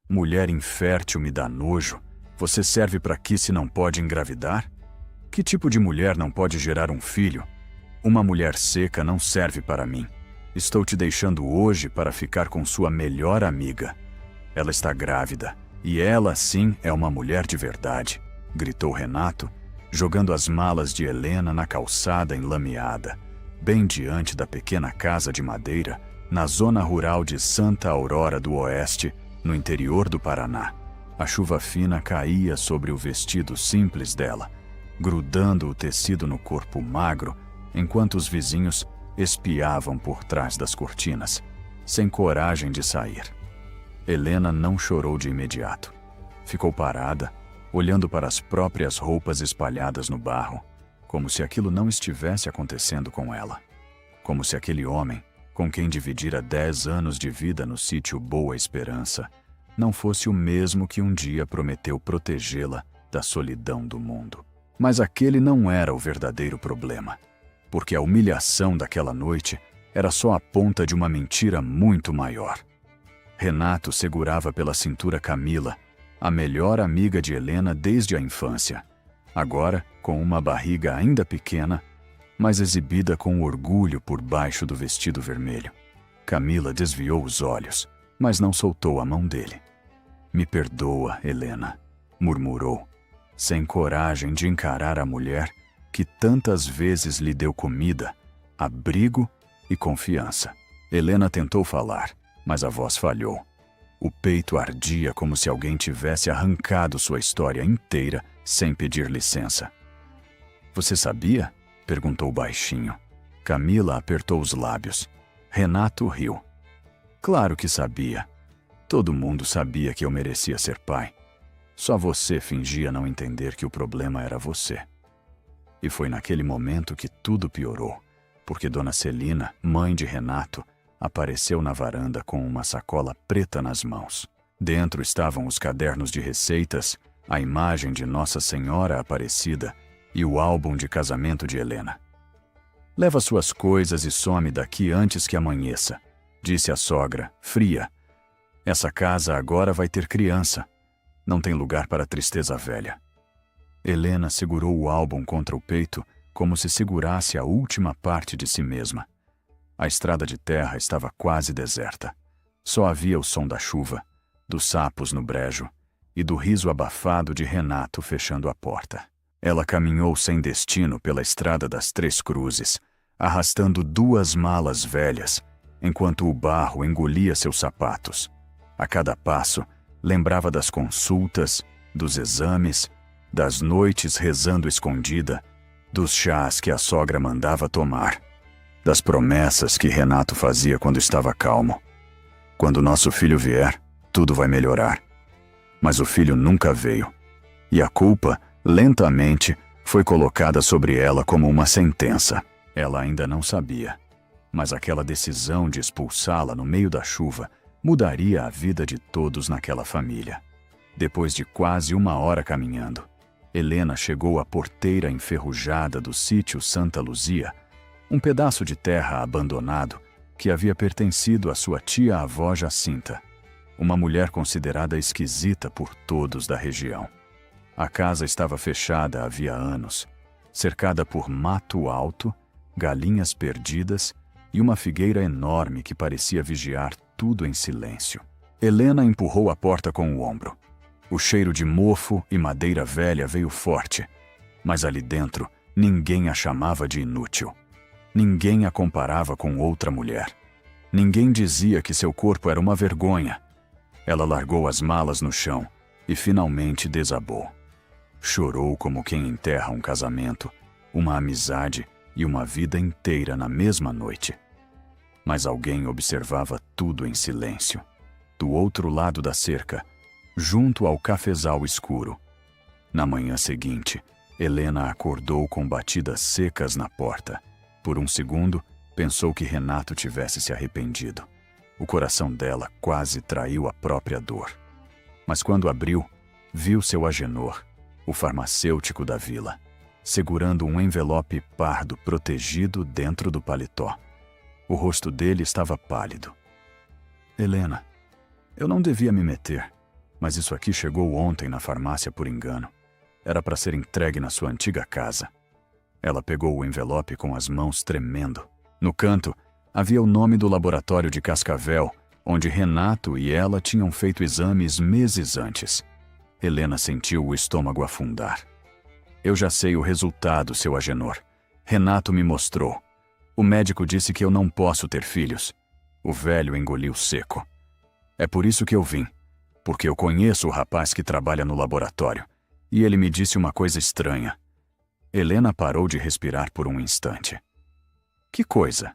Mulher infértil me dá nojo. Você serve para quê se não pode engravidar? Que tipo de mulher não pode gerar um filho? Uma mulher seca não serve para mim. Estou te deixando hoje para ficar com sua melhor amiga. Ela está grávida, e ela, sim, é uma mulher de verdade, gritou Renato, jogando as malas de Helena na calçada enlameada, bem diante da pequena casa de madeira, na zona rural de Santa Aurora do Oeste, no interior do Paraná. A chuva fina caía sobre o vestido simples dela, grudando o tecido no corpo magro, enquanto os vizinhos espiavam por trás das cortinas, sem coragem de sair. Helena não chorou de imediato. Ficou parada, olhando para as próprias roupas espalhadas no barro, como se aquilo não estivesse acontecendo com ela. Como se aquele homem, com quem dividira 10 anos de vida no sítio Boa Esperança, não fosse o mesmo que um dia prometeu protegê-la da solidão do mundo. Mas aquele não era o verdadeiro problema, porque a humilhação daquela noite era só a ponta de uma mentira muito maior. Renato segurava pela cintura Camila, a melhor amiga de Helena desde a infância, agora com uma barriga ainda pequena, mas exibida com orgulho por baixo do vestido vermelho. Camila desviou os olhos, mas não soltou a mão dele. "Me perdoa, Helena", murmurou, sem coragem de encarar a mulher que tantas vezes lhe deu comida, abrigo e confiança. Helena tentou falar, mas a voz falhou. O peito ardia como se alguém tivesse arrancado sua história inteira sem pedir licença. "Você sabia?", perguntou baixinho. Camila apertou os lábios. Renato riu. "Claro que sabia. Todo mundo sabia que eu merecia ser pai. Só você fingia não entender que o problema era você." E foi naquele momento que tudo piorou, porque Dona Celina, mãe de Renato, apareceu na varanda com uma sacola preta nas mãos. Dentro estavam os cadernos de receitas, a imagem de Nossa Senhora Aparecida e o álbum de casamento de Helena. "Leva suas coisas e some daqui antes que amanheça", disse a sogra, fria. "Essa casa agora vai ter criança. Não tem lugar para tristeza velha." Helena segurou o álbum contra o peito como se segurasse a última parte de si mesma. A estrada de terra estava quase deserta. Só havia o som da chuva, dos sapos no brejo e do riso abafado de Renato fechando a porta. Ela caminhou sem destino pela estrada das Três Cruzes, arrastando 2 malas velhas, enquanto o barro engolia seus sapatos. A cada passo, lembrava das consultas, dos exames, das noites rezando escondida, dos chás que a sogra mandava tomar, das promessas que Renato fazia quando estava calmo. "Quando nosso filho vier, tudo vai melhorar." Mas o filho nunca veio, e a culpa, lentamente, foi colocada sobre ela como uma sentença. Ela ainda não sabia, mas aquela decisão de expulsá-la no meio da chuva mudaria a vida de todos naquela família. Depois de quase 1 hora caminhando, Helena chegou à porteira enferrujada do sítio Santa Luzia, um pedaço de terra abandonado que havia pertencido à sua tia-avó Jacinta, uma mulher considerada esquisita por todos da região. A casa estava fechada havia anos, cercada por mato alto, galinhas perdidas e uma figueira enorme que parecia vigiar tudo em silêncio. Helena empurrou a porta com o ombro. O cheiro de mofo e madeira velha veio forte, mas ali dentro ninguém a chamava de inútil. Ninguém a comparava com outra mulher. Ninguém dizia que seu corpo era uma vergonha. Ela largou as malas no chão e finalmente desabou. Chorou como quem enterra um casamento, uma amizade e uma vida inteira na mesma noite. Mas alguém observava tudo em silêncio. Do outro lado da cerca, junto ao cafezal escuro. Na manhã seguinte, Helena acordou com batidas secas na porta. Por um segundo, pensou que Renato tivesse se arrependido. O coração dela quase traiu a própria dor. Mas quando abriu, viu seu Agenor, o farmacêutico da vila, segurando um envelope pardo protegido dentro do paletó. O rosto dele estava pálido. "Helena, eu não devia me meter", Mas isso aqui chegou ontem na farmácia por engano. Era para ser entregue na sua antiga casa. Ela pegou o envelope com as mãos tremendo. No canto, havia o nome do laboratório de Cascavel, onde Renato e ela tinham feito exames meses antes. Helena sentiu o estômago afundar. Eu já sei o resultado, seu Agenor. Renato me mostrou. O médico disse que eu não posso ter filhos. O velho engoliu seco. É por isso que eu vim. Porque eu conheço o rapaz que trabalha no laboratório. E ele me disse uma coisa estranha. Helena parou de respirar por um instante. Que coisa?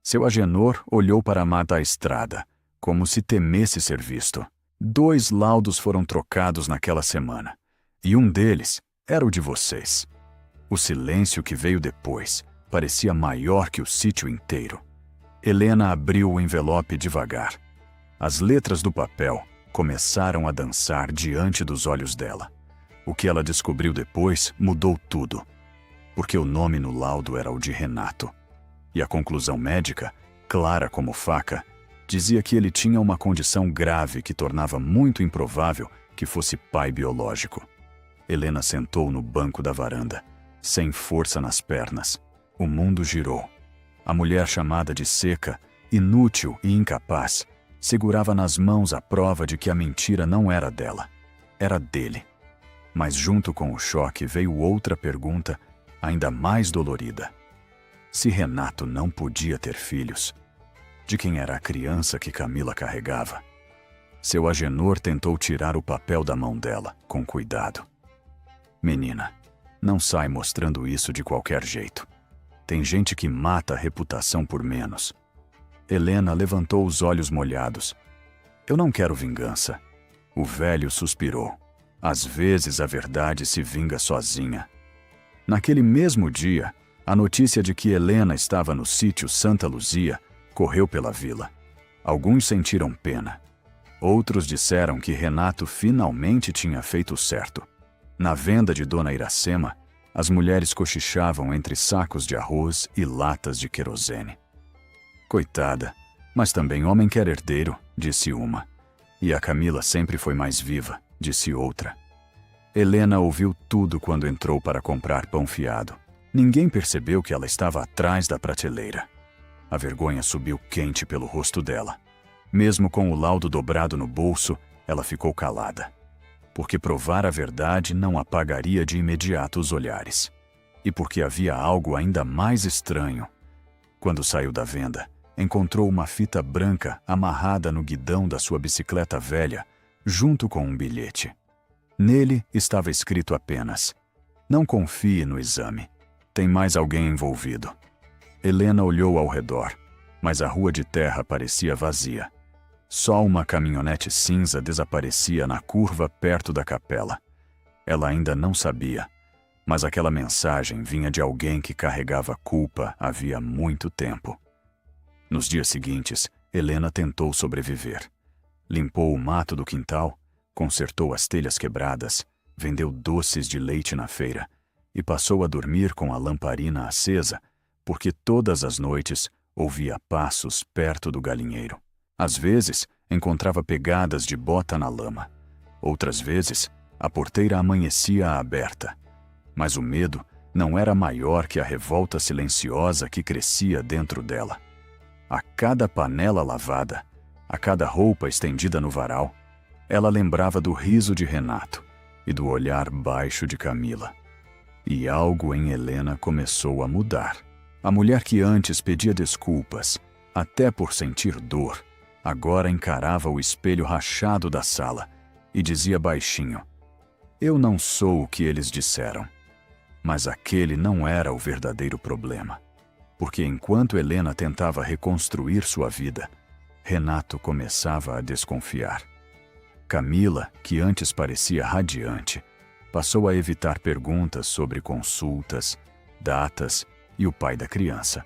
Seu Agenor olhou para a mata à estrada, como se temesse ser visto. 2 laudos foram trocados naquela semana. E um deles era o de vocês. O silêncio que veio depois parecia maior que o sítio inteiro. Helena abriu o envelope devagar. As letras do papel começaram a dançar diante dos olhos dela. O que ela descobriu depois mudou tudo. Porque o nome no laudo era o de Renato. E a conclusão médica, clara como faca, dizia que ele tinha uma condição grave que tornava muito improvável que fosse pai biológico. Helena sentou no banco da varanda, sem força nas pernas. O mundo girou. A mulher chamada de seca, inútil e incapaz, segurava nas mãos a prova de que a mentira não era dela, era dele. Mas junto com o choque veio outra pergunta, ainda mais dolorida. Se Renato não podia ter filhos, de quem era a criança que Camila carregava? Seu Agenor tentou tirar o papel da mão dela, com cuidado. Menina, não sai mostrando isso de qualquer jeito. Tem gente que mata a reputação por menos. Helena levantou os olhos molhados. Eu não quero vingança. O velho suspirou. Às vezes a verdade se vinga sozinha. Naquele mesmo dia, a notícia de que Helena estava no sítio Santa Luzia correu pela vila. Alguns sentiram pena. Outros disseram que Renato finalmente tinha feito certo. Na venda de Dona Iracema, as mulheres cochichavam entre sacos de arroz e latas de querosene. Coitada, mas também homem quer herdeiro, disse uma. E a Camila sempre foi mais viva, disse outra. Helena ouviu tudo quando entrou para comprar pão fiado. Ninguém percebeu que ela estava atrás da prateleira. A vergonha subiu quente pelo rosto dela. Mesmo com o laudo dobrado no bolso, ela ficou calada. Porque provar a verdade não apagaria de imediato os olhares. E porque havia algo ainda mais estranho. Quando saiu da venda, encontrou uma fita branca amarrada no guidão da sua bicicleta velha, junto com um bilhete. Nele estava escrito apenas: não confie no exame. Tem mais alguém envolvido. Helena olhou ao redor, mas a rua de terra parecia vazia. Só uma caminhonete cinza desaparecia na curva perto da capela. Ela ainda não sabia, mas aquela mensagem vinha de alguém que carregava culpa havia muito tempo. Nos dias seguintes, Helena tentou sobreviver. Limpou o mato do quintal, consertou as telhas quebradas, vendeu doces de leite na feira e passou a dormir com a lamparina acesa, porque todas as noites ouvia passos perto do galinheiro. Às vezes, encontrava pegadas de bota na lama. Outras vezes, a porteira amanhecia aberta. Mas o medo não era maior que a revolta silenciosa que crescia dentro dela. A cada panela lavada, a cada roupa estendida no varal, ela lembrava do riso de Renato e do olhar baixo de Camila. E algo em Helena começou a mudar. A mulher que antes pedia desculpas, até por sentir dor, agora encarava o espelho rachado da sala e dizia baixinho: eu não sou o que eles disseram. Mas aquele não era o verdadeiro problema. Porque enquanto Helena tentava reconstruir sua vida, Renato começava a desconfiar. Camila, que antes parecia radiante, passou a evitar perguntas sobre consultas, datas e o pai da criança.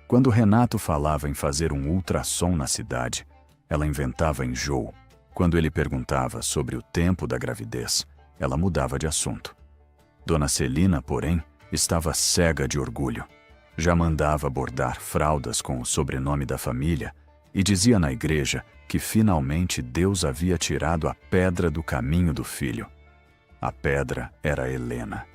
Quando Renato falava em fazer um ultrassom na cidade, ela inventava enjoo. Quando ele perguntava sobre o tempo da gravidez, ela mudava de assunto. Dona Celina, porém, estava cega de orgulho. Já mandava bordar fraldas com o sobrenome da família e dizia na igreja que finalmente Deus havia tirado a pedra do caminho do filho. A pedra era Helena.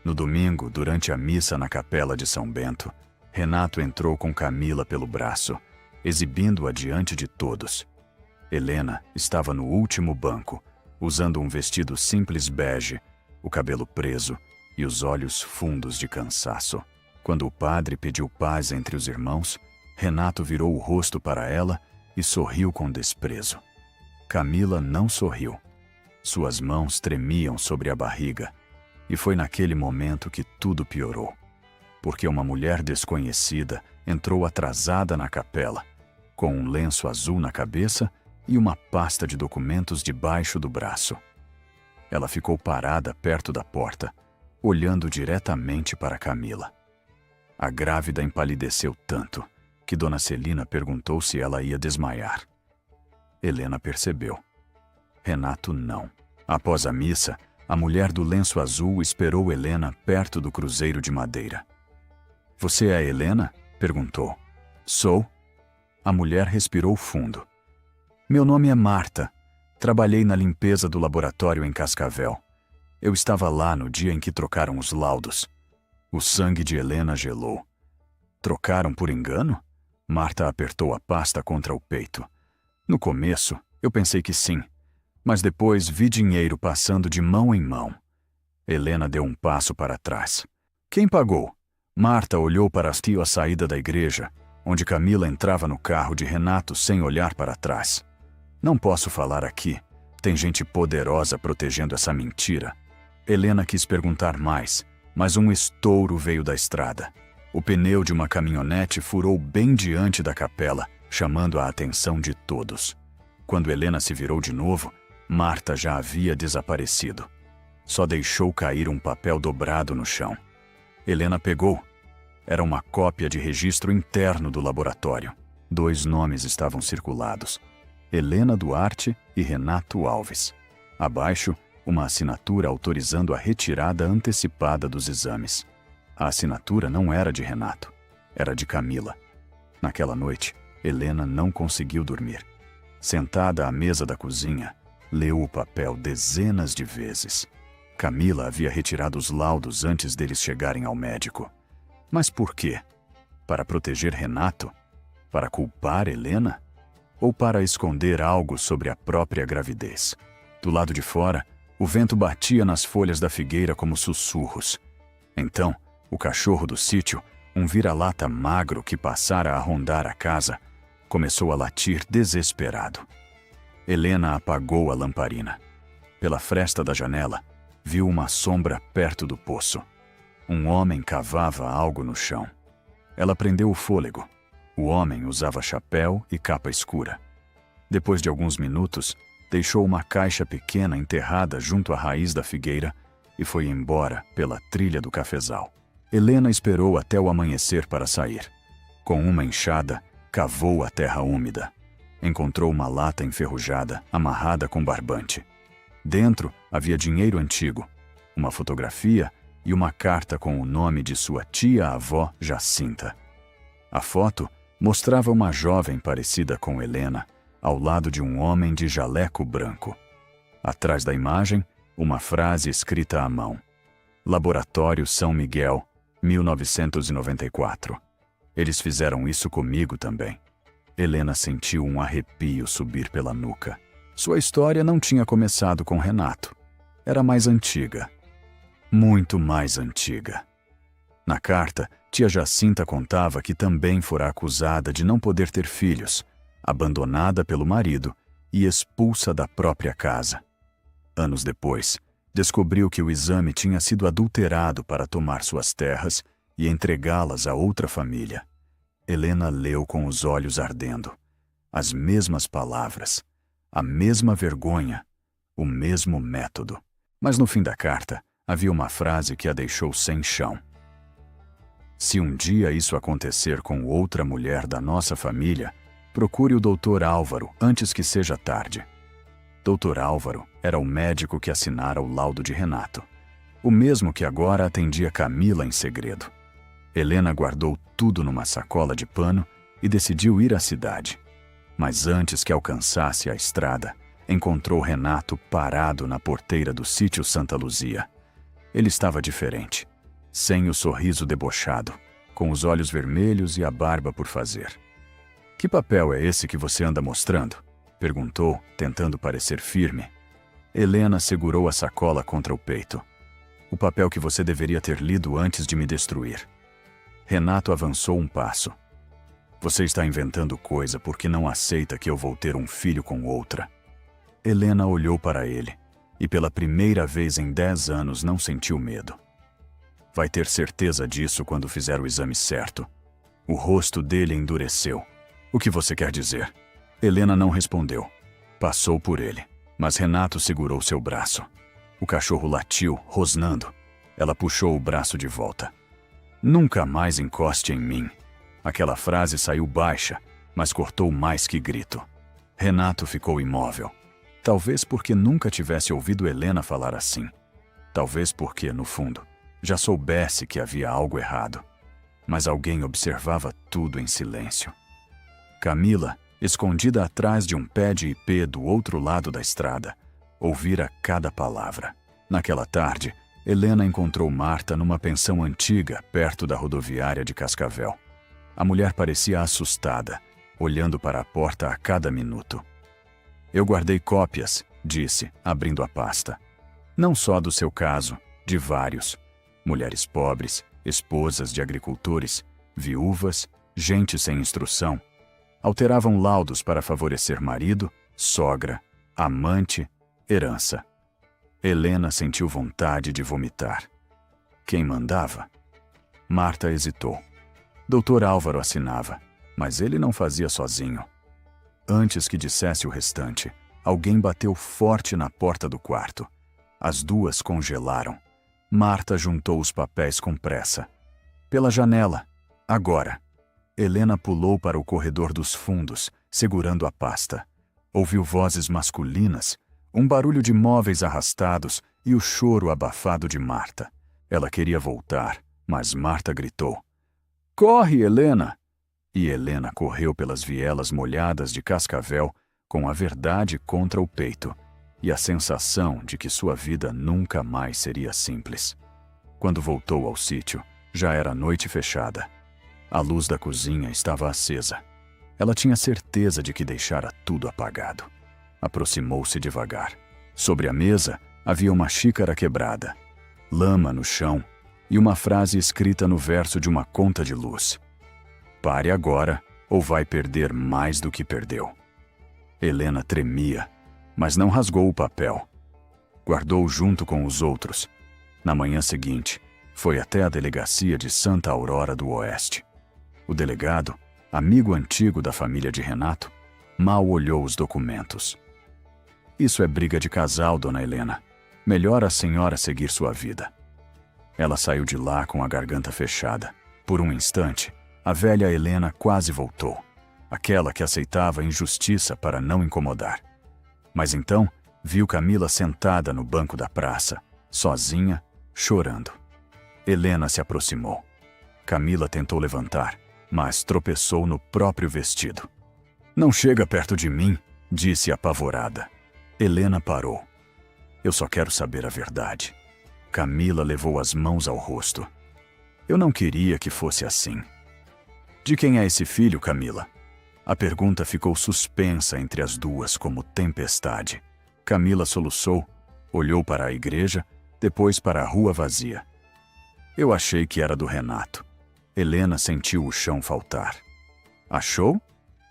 No domingo, durante a missa na capela de São Bento, Renato entrou com Camila pelo braço, exibindo-a diante de todos. Helena estava no último banco, usando um vestido simples bege, o cabelo preso e os olhos fundos de cansaço. Quando o padre pediu paz entre os irmãos, Renato virou o rosto para ela e sorriu com desprezo. Camila não sorriu. Suas mãos tremiam sobre a barriga, e foi naquele momento que tudo piorou, porque uma mulher desconhecida entrou atrasada na capela, com um lenço azul na cabeça e uma pasta de documentos debaixo do braço. Ela ficou parada perto da porta, olhando diretamente para Camila. A grávida empalideceu tanto que Dona Celina perguntou se ela ia desmaiar. Helena percebeu. Renato não. Após a missa, a mulher do lenço azul esperou Helena perto do cruzeiro de madeira. "Você é Helena?" perguntou. "Sou." A mulher respirou fundo. "Meu nome é Marta. Trabalhei na limpeza do laboratório em Cascavel. Eu estava lá no dia em que trocaram os laudos." O sangue de Helena gelou. "Trocaram por engano?" Marta apertou a pasta contra o peito. "No começo, eu pensei que sim, mas depois vi dinheiro passando de mão em mão." Helena deu um passo para trás. "Quem pagou?" Marta olhou para as tios à saída da igreja, onde Camila entrava no carro de Renato sem olhar para trás. "Não posso falar aqui. Tem gente poderosa protegendo essa mentira." Helena quis perguntar mais, mas um estouro veio da estrada. O pneu de uma caminhonete furou bem diante da capela, chamando a atenção de todos. Quando Helena se virou de novo, Marta já havia desaparecido. Só deixou cair um papel dobrado no chão. Helena pegou. Era uma cópia de registro interno do laboratório. 2 nomes estavam circulados: Helena Duarte e Renato Alves. Abaixo, uma assinatura autorizando a retirada antecipada dos exames. A assinatura não era de Renato, era de Camila. Naquela noite, Helena não conseguiu dormir. Sentada à mesa da cozinha, leu o papel dezenas de vezes. Camila havia retirado os laudos antes deles chegarem ao médico. Mas por quê? Para proteger Renato? Para culpar Helena? Ou para esconder algo sobre a própria gravidez? Do lado de fora, o vento batia nas folhas da figueira como sussurros. Então, o cachorro do sítio, um vira-lata magro que passara a rondar a casa, começou a latir desesperado. Helena apagou a lamparina. Pela fresta da janela, viu uma sombra perto do poço. Um homem cavava algo no chão. Ela prendeu o fôlego. O homem usava chapéu e capa escura. Depois de alguns minutos, deixou uma caixa pequena enterrada junto à raiz da figueira e foi embora pela trilha do cafezal. Helena esperou até o amanhecer para sair. Com uma enxada, cavou a terra úmida. Encontrou uma lata enferrujada, amarrada com barbante. Dentro havia dinheiro antigo, uma fotografia e uma carta com o nome de sua tia-avó Jacinta. A foto mostrava uma jovem parecida com Helena, ao lado de um homem de jaleco branco. Atrás da imagem, uma frase escrita à mão: Laboratório São Miguel, 1994. Eles fizeram isso comigo também. Helena sentiu um arrepio subir pela nuca. Sua história não tinha começado com Renato. Era mais antiga. Muito mais antiga. Na carta, tia Jacinta contava que também fora acusada de não poder ter filhos, abandonada pelo marido e expulsa da própria casa. Anos depois, descobriu que o exame tinha sido adulterado para tomar suas terras e entregá-las a outra família. Helena leu com os olhos ardendo. As mesmas palavras, a mesma vergonha, o mesmo método. Mas no fim da carta, havia uma frase que a deixou sem chão. Se um dia isso acontecer com outra mulher da nossa família, procure o Dr. Álvaro antes que seja tarde. Dr. Álvaro era o médico que assinara o laudo de Renato, o mesmo que agora atendia Camila em segredo. Helena guardou tudo numa sacola de pano e decidiu ir à cidade. Mas antes que alcançasse a estrada, encontrou Renato parado na porteira do sítio Santa Luzia. Ele estava diferente, sem o sorriso debochado, com os olhos vermelhos e a barba por fazer. "Que papel é esse que você anda mostrando?" perguntou, tentando parecer firme. Helena segurou a sacola contra o peito. "O papel que você deveria ter lido antes de me destruir." Renato avançou um passo. "Você está inventando coisa porque não aceita que eu vou ter um filho com outra." Helena olhou para ele e pela primeira vez em 10 anos não sentiu medo. "Vai ter certeza disso quando fizer o exame certo." O rosto dele endureceu. "O que você quer dizer?" Helena não respondeu. Passou por ele, mas Renato segurou seu braço. O cachorro latiu, rosnando. Ela puxou o braço de volta. "Nunca mais encoste em mim." Aquela frase saiu baixa, mas cortou mais que grito. Renato ficou imóvel. Talvez porque nunca tivesse ouvido Helena falar assim. Talvez porque, no fundo, já soubesse que havia algo errado. Mas alguém observava tudo em silêncio. Camila, escondida atrás de um pé de ipê do outro lado da estrada, ouvira cada palavra. Naquela tarde, Helena encontrou Marta numa pensão antiga perto da rodoviária de Cascavel. A mulher parecia assustada, olhando para a porta a cada minuto. "Eu guardei cópias", disse, abrindo a pasta. "Não só do seu caso, de vários. Mulheres pobres, esposas de agricultores, viúvas, gente sem instrução. Alteravam laudos para favorecer marido, sogra, amante, herança." Helena sentiu vontade de vomitar. Quem mandava? Marta hesitou. Dr. Álvaro assinava, mas ele não fazia sozinho. Antes que dissesse o restante, alguém bateu forte na porta do quarto. As duas congelaram. Marta juntou os papéis com pressa. "Pela janela. Agora." Helena pulou para o corredor dos fundos, segurando a pasta. Ouviu vozes masculinas, um barulho de móveis arrastados e o choro abafado de Marta. Ela queria voltar, mas Marta gritou: "Corre, Helena!" E Helena correu pelas vielas molhadas de Cascavel com a verdade contra o peito e a sensação de que sua vida nunca mais seria simples. Quando voltou ao sítio, já era noite fechada. A luz da cozinha estava acesa. Ela tinha certeza de que deixara tudo apagado. Aproximou-se devagar. Sobre a mesa havia uma xícara quebrada, lama no chão e uma frase escrita no verso de uma conta de luz: "Pare agora ou vai perder mais do que perdeu." Helena tremia, mas não rasgou o papel. Guardou junto com os outros. Na manhã seguinte, foi até a delegacia de Santa Aurora do Oeste. O delegado, amigo antigo da família de Renato, mal olhou os documentos. "Isso é briga de casal, dona Helena. Melhor a senhora seguir sua vida." Ela saiu de lá com a garganta fechada. Por um instante, a velha Helena quase voltou, aquela que aceitava a injustiça para não incomodar. Mas então, viu Camila sentada no banco da praça, sozinha, chorando. Helena se aproximou. Camila tentou levantar, mas tropeçou no próprio vestido. "Não chega perto de mim", disse apavorada. Helena parou. "Eu só quero saber a verdade." Camila levou as mãos ao rosto. "Eu não queria que fosse assim." "De quem é esse filho, Camila?" A pergunta ficou suspensa entre as duas como tempestade. Camila soluçou, olhou para a igreja, depois para a rua vazia. "Eu achei que era do Renato." Helena sentiu o chão faltar. "Achou?"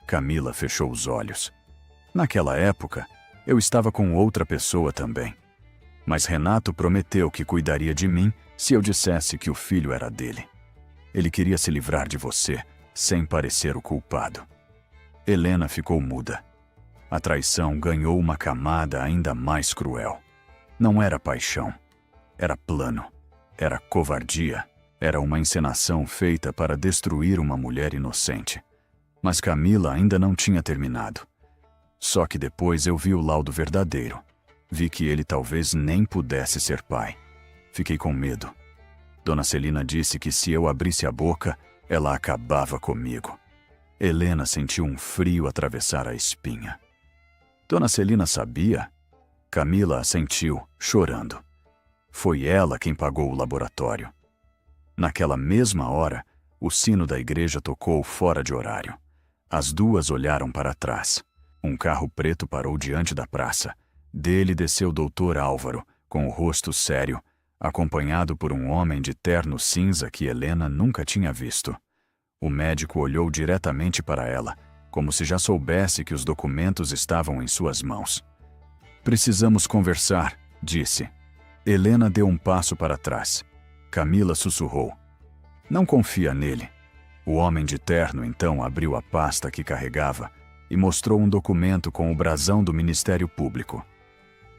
Camila fechou os olhos. "Naquela época, eu estava com outra pessoa também. Mas Renato prometeu que cuidaria de mim se eu dissesse que o filho era dele. Ele queria se livrar de você, sem parecer o culpado." Helena ficou muda. A traição ganhou uma camada ainda mais cruel. Não era paixão. Era plano. Era covardia. Era uma encenação feita para destruir uma mulher inocente. Mas Camila ainda não tinha terminado. Só que depois eu vi o laudo verdadeiro. Vi que ele talvez nem pudesse ser pai. Fiquei com medo. Dona Celina disse que se eu abrisse a boca, ela acabava comigo. Helena sentiu um frio atravessar a espinha. Dona Celina sabia? Camila assentiu, chorando. Foi ela quem pagou o laboratório. Naquela mesma hora, o sino da igreja tocou fora de horário. As duas olharam para trás. Um carro preto parou diante da praça. Dele desceu o Dr. Álvaro, com o rosto sério, acompanhado por um homem de terno cinza que Helena nunca tinha visto. O médico olhou diretamente para ela, como se já soubesse que os documentos estavam em suas mãos. Precisamos conversar, disse. Helena deu um passo para trás. Camila sussurrou. Não confia nele. O homem de terno então abriu a pasta que carregava e mostrou um documento com o brasão do Ministério Público.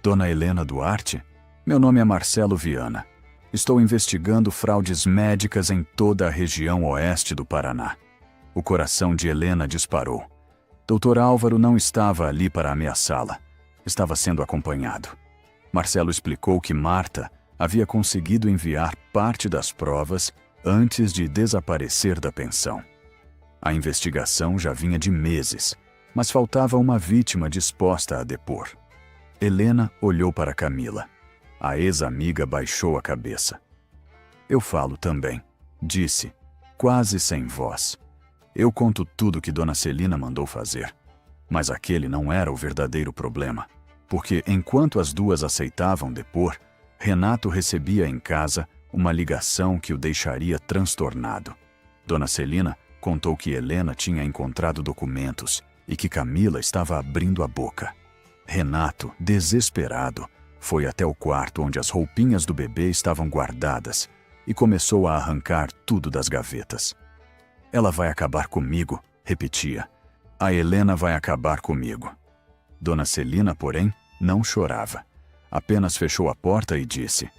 Dona Helena Duarte? Meu nome é Marcelo Viana. Estou investigando fraudes médicas em toda a região oeste do Paraná. O coração de Helena disparou. Dr. Álvaro não estava ali para ameaçá-la. Estava sendo acompanhado. Marcelo explicou que Marta havia conseguido enviar parte das provas antes de desaparecer da pensão. A investigação já vinha de meses, mas faltava uma vítima disposta a depor. Helena olhou para Camila. A ex-amiga baixou a cabeça. Eu falo também, disse, quase sem voz. Eu conto tudo que Dona Celina mandou fazer. Mas aquele não era o verdadeiro problema, porque enquanto as duas aceitavam depor, Renato recebia em casa uma ligação que o deixaria transtornado. Dona Celina contou que Helena tinha encontrado documentos e que Camila estava abrindo a boca. Renato, desesperado, foi até o quarto onde as roupinhas do bebê estavam guardadas e começou a arrancar tudo das gavetas. Ela vai acabar comigo, repetia. A Helena vai acabar comigo. Dona Celina, porém, não chorava. Apenas fechou a porta e disse: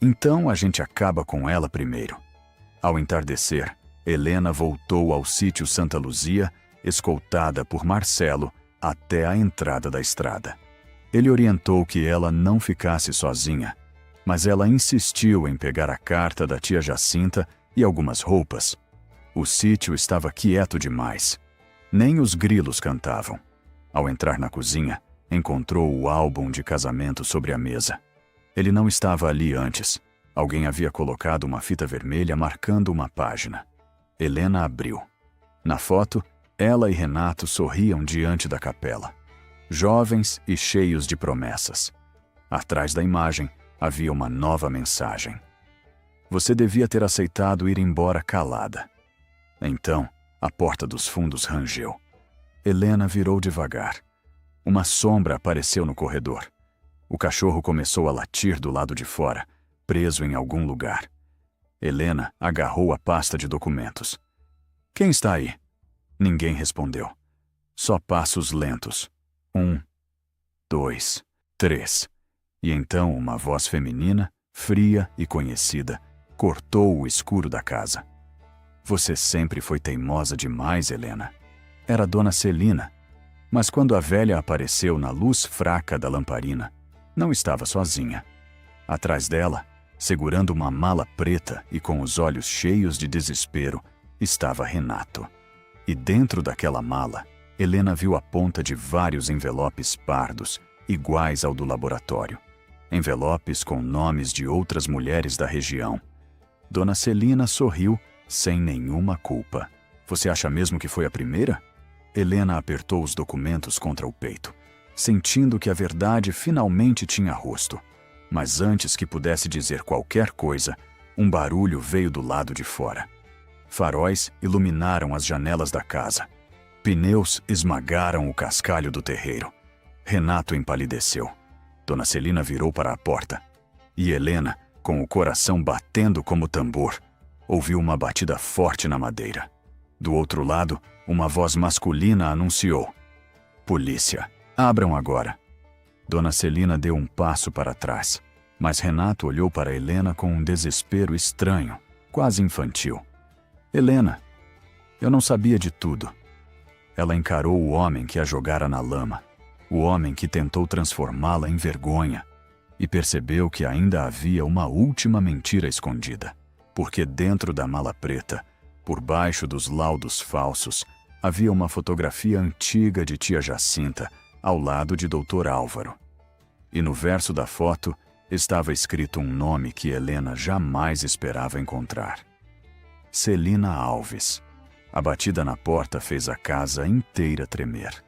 então a gente acaba com ela primeiro. Ao entardecer, Helena voltou ao sítio Santa Luzia, escoltada por Marcelo até a entrada da estrada. Ele orientou que ela não ficasse sozinha, mas ela insistiu em pegar a carta da tia Jacinta e algumas roupas. O sítio estava quieto demais. Nem os grilos cantavam. Ao entrar na cozinha, encontrou o álbum de casamento sobre a mesa. Ele não estava ali antes. Alguém havia colocado uma fita vermelha marcando uma página. Helena abriu. Na foto, ela e Renato sorriam diante da capela. Jovens e cheios de promessas. Atrás da imagem havia uma nova mensagem. Você devia ter aceitado ir embora calada. Então, a porta dos fundos rangeu. Helena virou devagar. Uma sombra apareceu no corredor. O cachorro começou a latir do lado de fora, preso em algum lugar. Helena agarrou a pasta de documentos. Quem está aí? Ninguém respondeu. Só passos lentos. 1, 2, 3. E então uma voz feminina, fria e conhecida, cortou o escuro da casa. Você sempre foi teimosa demais, Helena. Era Dona Celina. Mas quando a velha apareceu na luz fraca da lamparina, não estava sozinha. Atrás dela, segurando uma mala preta e com os olhos cheios de desespero, estava Renato. E dentro daquela mala, Helena viu a ponta de vários envelopes pardos, iguais ao do laboratório. Envelopes com nomes de outras mulheres da região. Dona Celina sorriu, sem nenhuma culpa. Você acha mesmo que foi a primeira? Helena apertou os documentos contra o peito, sentindo que a verdade finalmente tinha rosto. Mas antes que pudesse dizer qualquer coisa, um barulho veio do lado de fora. Faróis iluminaram as janelas da casa. Pneus esmagaram o cascalho do terreiro. Renato empalideceu. Dona Celina virou para a porta. E Helena, com o coração batendo como tambor, ouviu uma batida forte na madeira. Do outro lado, uma voz masculina anunciou: Polícia, abram agora. Dona Celina deu um passo para trás, mas Renato olhou para Helena com um desespero estranho, quase infantil. Helena, eu não sabia de tudo. Ela encarou o homem que a jogara na lama, o homem que tentou transformá-la em vergonha, e percebeu que ainda havia uma última mentira escondida, porque dentro da mala preta, por baixo dos laudos falsos, havia uma fotografia antiga de tia Jacinta ao lado de Dr. Álvaro. E no verso da foto estava escrito um nome que Helena jamais esperava encontrar. Celina Alves. A batida na porta fez a casa inteira tremer.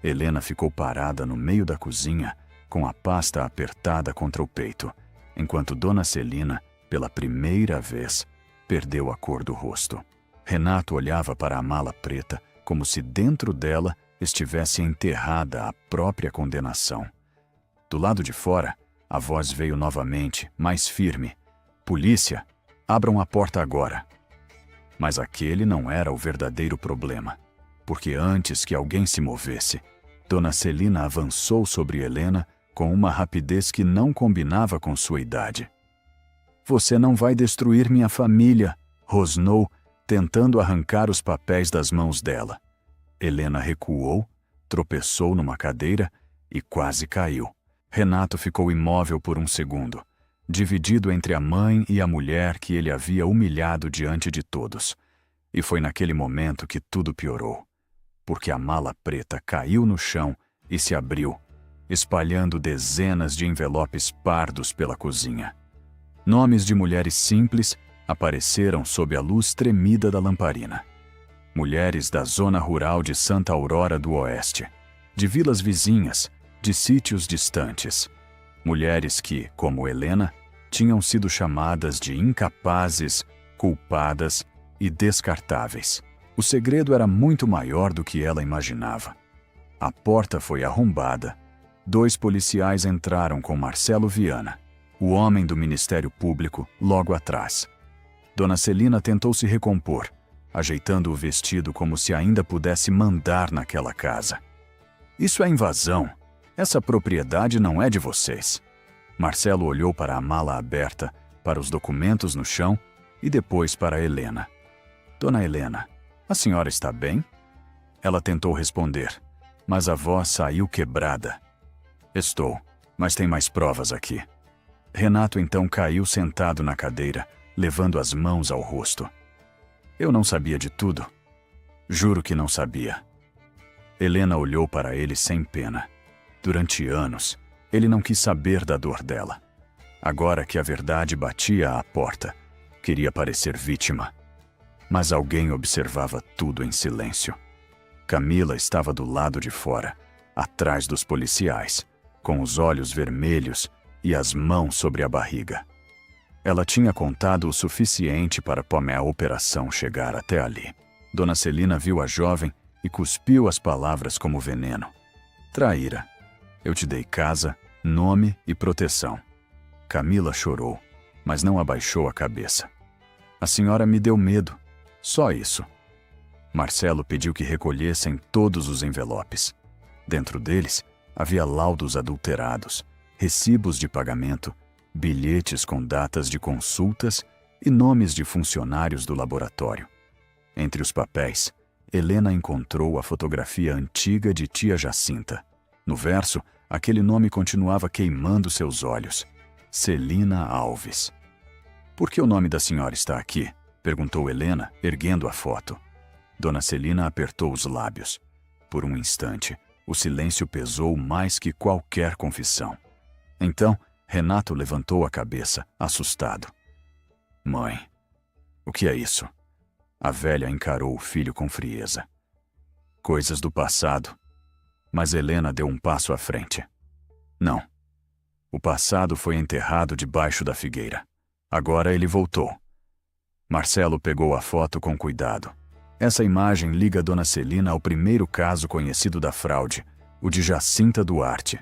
Helena ficou parada no meio da cozinha, com a pasta apertada contra o peito, enquanto Dona Celina, pela primeira vez, perdeu a cor do rosto. Renato olhava para a mala preta como se dentro dela estivesse enterrada a própria condenação. Do lado de fora, a voz veio novamente, mais firme. Polícia, abram a porta agora. Mas aquele não era o verdadeiro problema, porque antes que alguém se movesse, Dona Celina avançou sobre Helena com uma rapidez que não combinava com sua idade. Você não vai destruir minha família, rosnou, tentando arrancar os papéis das mãos dela. Helena recuou, tropeçou numa cadeira e quase caiu. Renato ficou imóvel por um segundo, dividido entre a mãe e a mulher que ele havia humilhado diante de todos. E foi naquele momento que tudo piorou, porque a mala preta caiu no chão e se abriu, espalhando dezenas de envelopes pardos pela cozinha. Nomes de mulheres simples apareceram sob a luz tremida da lamparina. Mulheres da zona rural de Santa Aurora do Oeste, de vilas vizinhas, de sítios distantes. Mulheres que, como Helena, tinham sido chamadas de incapazes, culpadas e descartáveis. O segredo era muito maior do que ela imaginava. A porta foi arrombada. 2 policiais entraram com Marcelo Viana, o homem do Ministério Público, logo atrás. Dona Celina tentou se recompor, ajeitando o vestido como se ainda pudesse mandar naquela casa. Isso é invasão. Essa propriedade não é de vocês. Marcelo olhou para a mala aberta, para os documentos no chão e depois para Helena. Dona Helena, a senhora está bem? Ela tentou responder, mas a voz saiu quebrada. Estou, mas tem mais provas aqui. Renato então caiu sentado na cadeira, levando as mãos ao rosto. Eu não sabia de tudo. Juro que não sabia. Helena olhou para ele sem pena. Durante anos, ele não quis saber da dor dela. Agora que a verdade batia à porta, queria parecer vítima. Mas alguém observava tudo em silêncio. Camila estava do lado de fora, atrás dos policiais, com os olhos vermelhos e as mãos sobre a barriga. Ela tinha contado o suficiente para a operação chegar até ali. Dona Celina viu a jovem e cuspiu as palavras como veneno. Traíra. Eu te dei casa, nome e proteção. Camila chorou, mas não abaixou a cabeça. A senhora me deu medo. Só isso. Marcelo pediu que recolhessem todos os envelopes. Dentro deles, havia laudos adulterados, recibos de pagamento, bilhetes com datas de consultas e nomes de funcionários do laboratório. Entre os papéis, Helena encontrou a fotografia antiga de tia Jacinta. No verso, aquele nome continuava queimando seus olhos. Celina Alves. Por que o nome da senhora está aqui? Perguntou Helena, erguendo a foto. Dona Celina apertou os lábios. Por um instante, o silêncio pesou mais que qualquer confissão. Então, Renato levantou a cabeça, assustado. Mãe, o que é isso? A velha encarou o filho com frieza. Coisas do passado. Mas Helena deu um passo à frente. Não. O passado foi enterrado debaixo da figueira. Agora ele voltou. Marcelo pegou a foto com cuidado. Essa imagem liga Dona Celina ao primeiro caso conhecido da fraude, o de Jacinta Duarte.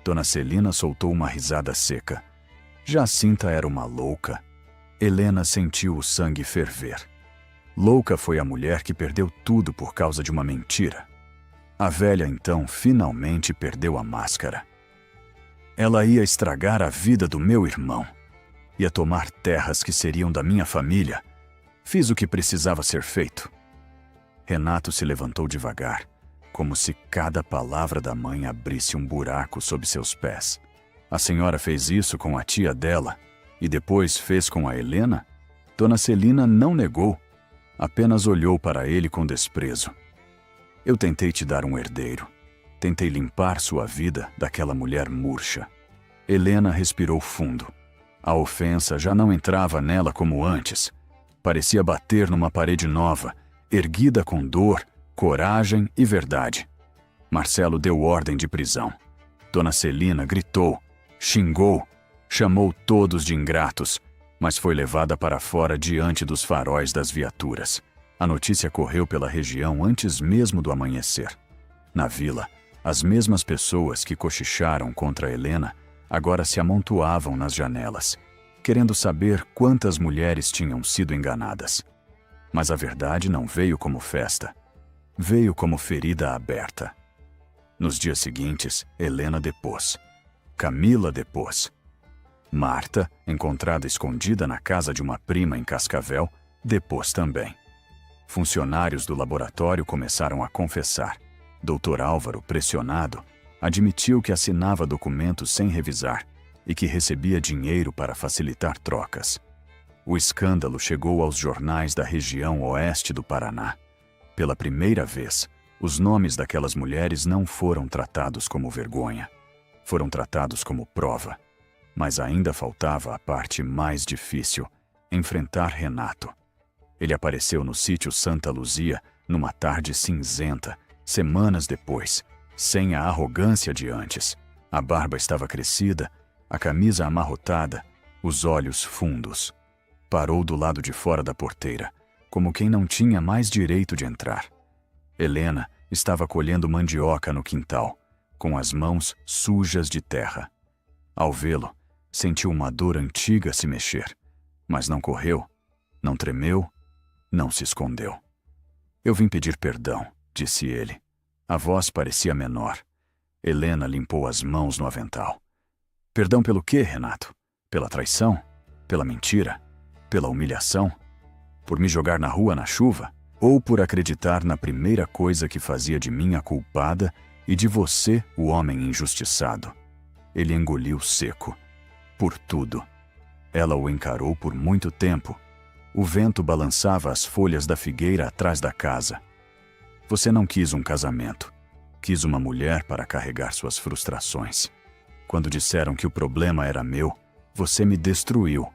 Dona Celina soltou uma risada seca. Jacinta era uma louca. Helena sentiu o sangue ferver. Louca foi a mulher que perdeu tudo por causa de uma mentira. A velha, então, finalmente perdeu a máscara. Ela ia estragar a vida do meu irmão. Ia tomar terras que seriam da minha família. Fiz o que precisava ser feito. Renato se levantou devagar, como se cada palavra da mãe abrisse um buraco sob seus pés. A senhora fez isso com a tia dela e depois fez com a Helena? Dona Celina não negou, apenas olhou para ele com desprezo. Eu tentei te dar um herdeiro. Tentei limpar sua vida daquela mulher murcha. Helena respirou fundo. A ofensa já não entrava nela como antes. Parecia bater numa parede nova, erguida com dor, coragem e verdade. Marcelo deu ordem de prisão. Dona Celina gritou, xingou, chamou todos de ingratos, mas foi levada para fora diante dos faróis das viaturas. A notícia correu pela região antes mesmo do amanhecer. Na vila, as mesmas pessoas que cochicharam contra Helena agora se amontoavam nas janelas, querendo saber quantas mulheres tinham sido enganadas. Mas a verdade não veio como festa. Veio como ferida aberta. Nos dias seguintes, Helena depôs. Camila depôs. Marta, encontrada escondida na casa de uma prima em Cascavel, depôs também. Funcionários do laboratório começaram a confessar. Dr. Álvaro, pressionado, admitiu que assinava documentos sem revisar e que recebia dinheiro para facilitar trocas. O escândalo chegou aos jornais da região oeste do Paraná. Pela primeira vez, os nomes daquelas mulheres não foram tratados como vergonha. Foram tratados como prova. Mas ainda faltava a parte mais difícil, enfrentar Renato. Ele apareceu no sítio Santa Luzia numa tarde cinzenta, semanas depois, sem a arrogância de antes. A barba estava crescida, a camisa amarrotada, os olhos fundos. Parou do lado de fora da porteira, como quem não tinha mais direito de entrar. Helena estava colhendo mandioca no quintal, com as mãos sujas de terra. Ao vê-lo, sentiu uma dor antiga se mexer, mas não correu, não tremeu, não se escondeu. Eu vim pedir perdão, disse ele. A voz parecia menor. Helena limpou as mãos no avental. Perdão pelo quê, Renato? Pela traição? Pela mentira? Pela humilhação? Por me jogar na rua na chuva? Ou por acreditar na primeira coisa que fazia de mim a culpada e de você o homem injustiçado? Ele engoliu seco. Por tudo. Ela o encarou por muito tempo. O vento balançava as folhas da figueira atrás da casa. Você não quis um casamento. Quis uma mulher para carregar suas frustrações. Quando disseram que o problema era meu, você me destruiu.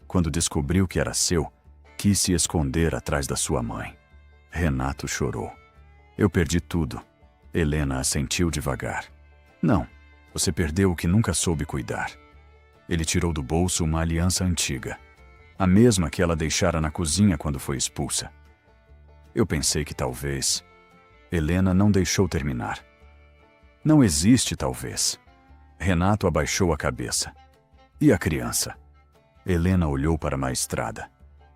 Quando descobriu que era seu, quis se esconder atrás da sua mãe. Renato chorou. Eu perdi tudo. Helena assentiu devagar. Não, você perdeu o que nunca soube cuidar. Ele tirou do bolso uma aliança antiga. A mesma que ela deixara na cozinha quando foi expulsa. Eu pensei que talvez... Helena não deixou terminar. Não existe talvez. Renato abaixou a cabeça. E a criança? Helena olhou para a estrada.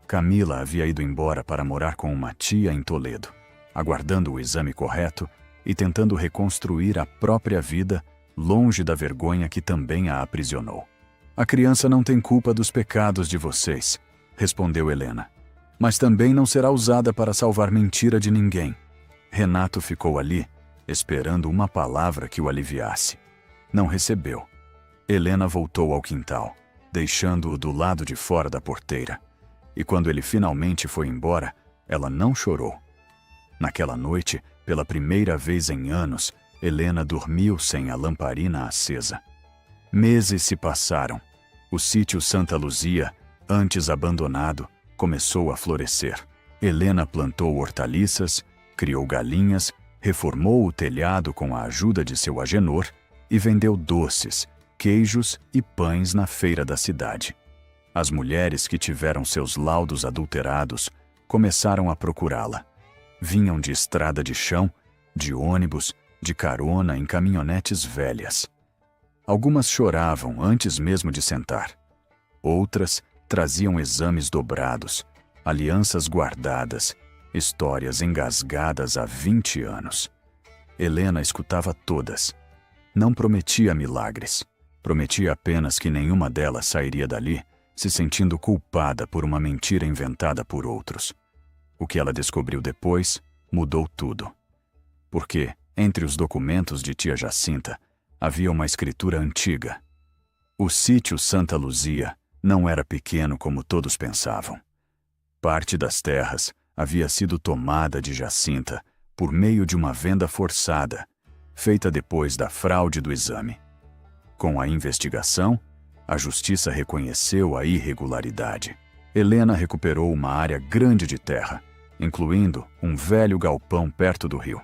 Camila havia ido embora para morar com uma tia em Toledo, aguardando o exame correto e tentando reconstruir a própria vida longe da vergonha que também a aprisionou. A criança não tem culpa dos pecados de vocês, respondeu Helena. Mas também não será usada para salvar mentira de ninguém. Renato ficou ali, esperando uma palavra que o aliviasse. Não recebeu. Helena voltou ao quintal, deixando-o do lado de fora da porteira. E quando ele finalmente foi embora, ela não chorou. Naquela noite, pela primeira vez em anos, Helena dormiu sem a lamparina acesa. Meses se passaram. O sítio Santa Luzia, antes abandonado, começou a florescer. Helena plantou hortaliças, criou galinhas, reformou o telhado com a ajuda de seu agenor e vendeu doces, queijos e pães na feira da cidade. As mulheres que tiveram seus laudos adulterados começaram a procurá-la. Vinham de estrada de chão, de ônibus, de carona em caminhonetes velhas. Algumas choravam antes mesmo de sentar. Outras traziam exames dobrados, alianças guardadas, histórias engasgadas há 20 anos. Helena escutava todas. Não prometia milagres. Prometia apenas que nenhuma delas sairia dali se sentindo culpada por uma mentira inventada por outros. O que ela descobriu depois mudou tudo. Porque, entre os documentos de tia Jacinta, havia uma escritura antiga. O sítio Santa Luzia não era pequeno como todos pensavam. Parte das terras havia sido tomada de Jacinta por meio de uma venda forçada, feita depois da fraude do exame. Com a investigação, a justiça reconheceu a irregularidade. Helena recuperou uma área grande de terra, incluindo um velho galpão perto do rio.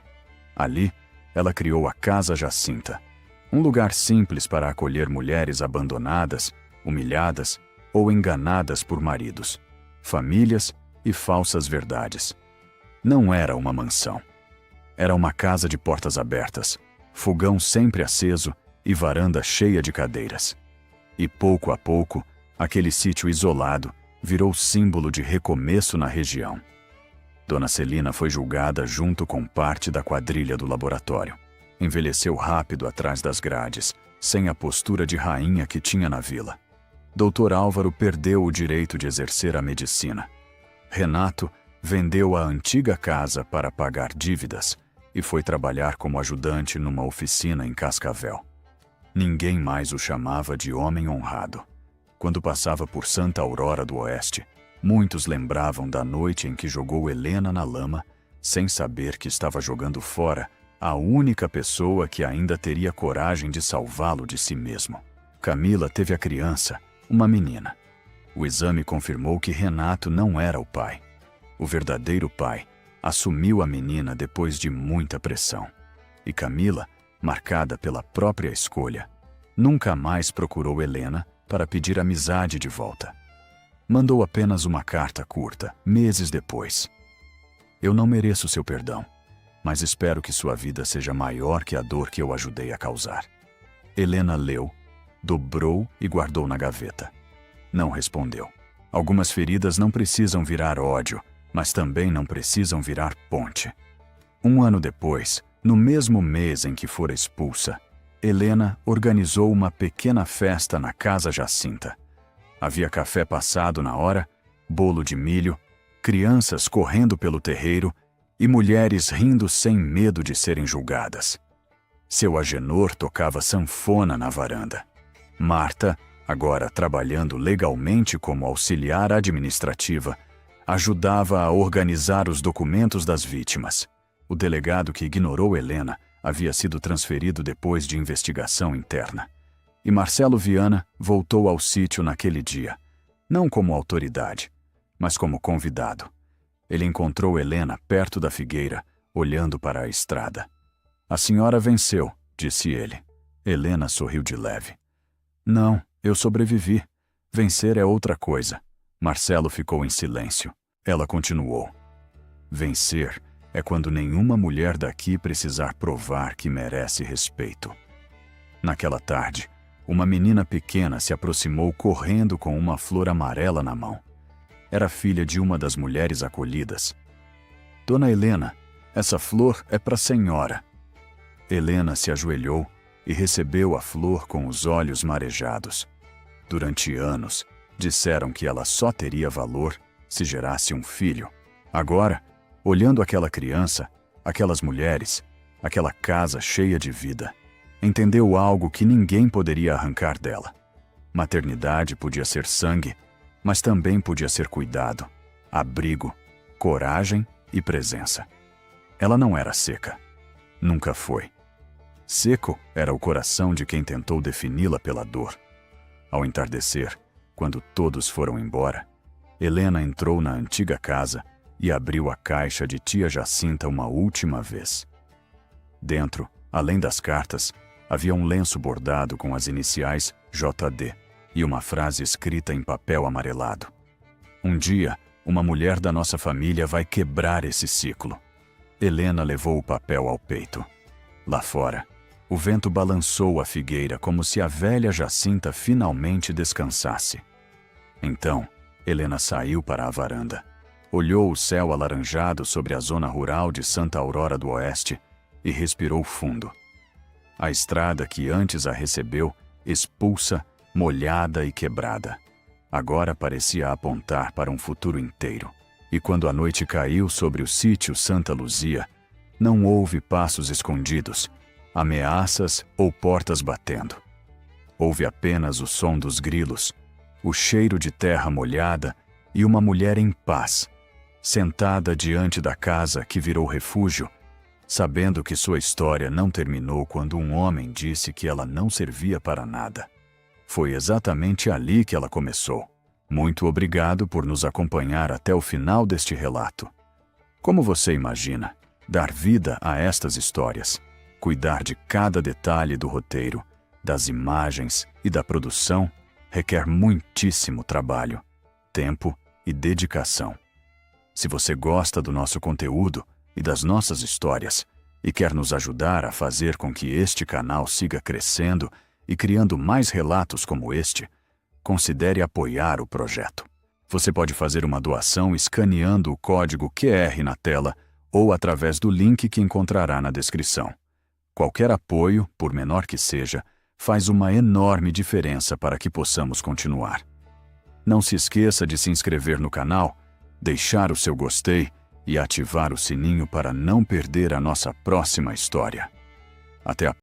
Ali, ela criou a Casa Jacinta, um lugar simples para acolher mulheres abandonadas, humilhadas ou enganadas por maridos, famílias e falsas verdades. Não era uma mansão. Era uma casa de portas abertas, fogão sempre aceso e varanda cheia de cadeiras. E pouco a pouco, aquele sítio isolado virou símbolo de recomeço na região. Dona Celina foi julgada junto com parte da quadrilha do laboratório. Envelheceu rápido atrás das grades, sem a postura de rainha que tinha na vila. Dr. Álvaro perdeu o direito de exercer a medicina. Renato vendeu a antiga casa para pagar dívidas e foi trabalhar como ajudante numa oficina em Cascavel. Ninguém mais o chamava de homem honrado. Quando passava por Santa Aurora do Oeste, muitos lembravam da noite em que jogou Helena na lama, sem saber que estava jogando fora a única pessoa que ainda teria coragem de salvá-lo de si mesmo. Camila teve a criança, uma menina. O exame confirmou que Renato não era o pai. O verdadeiro pai assumiu a menina depois de muita pressão. E Camila, marcada pela própria escolha, nunca mais procurou Helena para pedir amizade de volta. Mandou apenas uma carta curta, meses depois. Eu não mereço seu perdão, mas espero que sua vida seja maior que a dor que eu ajudei a causar. Helena leu, dobrou e guardou na gaveta. Não respondeu. Algumas feridas não precisam virar ódio, mas também não precisam virar ponte. 1 ano depois, no mesmo mês em que fora expulsa, Helena organizou uma pequena festa na Casa Jacinta. Havia café passado na hora, bolo de milho, crianças correndo pelo terreiro e mulheres rindo sem medo de serem julgadas. Seu Agenor tocava sanfona na varanda. Marta, agora trabalhando legalmente como auxiliar administrativa, ajudava a organizar os documentos das vítimas. O delegado que ignorou Helena havia sido transferido depois de investigação interna. E Marcelo Viana voltou ao sítio naquele dia, não como autoridade, mas como convidado. Ele encontrou Helena perto da figueira, olhando para a estrada. "A senhora venceu", disse ele. Helena sorriu de leve. "Não, eu sobrevivi. Vencer é outra coisa." Marcelo ficou em silêncio. Ela continuou. "Vencer é quando nenhuma mulher daqui precisar provar que merece respeito." Naquela tarde, uma menina pequena se aproximou correndo com uma flor amarela na mão. Era filha de uma das mulheres acolhidas. "Dona Helena, essa flor é para a senhora." Helena se ajoelhou e recebeu a flor com os olhos marejados. Durante anos, disseram que ela só teria valor se gerasse um filho. Agora, olhando aquela criança, aquelas mulheres, aquela casa cheia de vida, entendeu algo que ninguém poderia arrancar dela. Maternidade podia ser sangue, mas também podia ser cuidado, abrigo, coragem e presença. Ela não era seca. Nunca foi. Seco era o coração de quem tentou defini-la pela dor. Ao entardecer, quando todos foram embora, Helena entrou na antiga casa e abriu a caixa de tia Jacinta uma última vez. Dentro, além das cartas, havia um lenço bordado com as iniciais JD e uma frase escrita em papel amarelado. "Um dia, uma mulher da nossa família vai quebrar esse ciclo." Helena levou o papel ao peito. Lá fora, o vento balançou a figueira como se a velha Jacinta finalmente descansasse. Então, Helena saiu para a varanda. Olhou o céu alaranjado sobre a zona rural de Santa Aurora do Oeste e respirou fundo. A estrada que antes a recebeu, expulsa, molhada e quebrada, agora parecia apontar para um futuro inteiro. E quando a noite caiu sobre o sítio Santa Luzia, não houve passos escondidos, ameaças ou portas batendo. Houve apenas o som dos grilos, o cheiro de terra molhada e uma mulher em paz, sentada diante da casa que virou refúgio, sabendo que sua história não terminou quando um homem disse que ela não servia para nada. Foi exatamente ali que ela começou. Muito obrigado por nos acompanhar até o final deste relato. Como você imagina, dar vida a estas histórias, cuidar de cada detalhe do roteiro, das imagens e da produção, requer muitíssimo trabalho, tempo e dedicação. Se você gosta do nosso conteúdo e das nossas histórias e quer nos ajudar a fazer com que este canal siga crescendo e criando mais relatos como este, considere apoiar o projeto. Você pode fazer uma doação escaneando o código QR na tela ou através do link que encontrará na descrição. Qualquer apoio, por menor que seja, faz uma enorme diferença para que possamos continuar. Não se esqueça de se inscrever no canal, deixar o seu gostei e ativar o sininho para não perder a nossa próxima história. Até a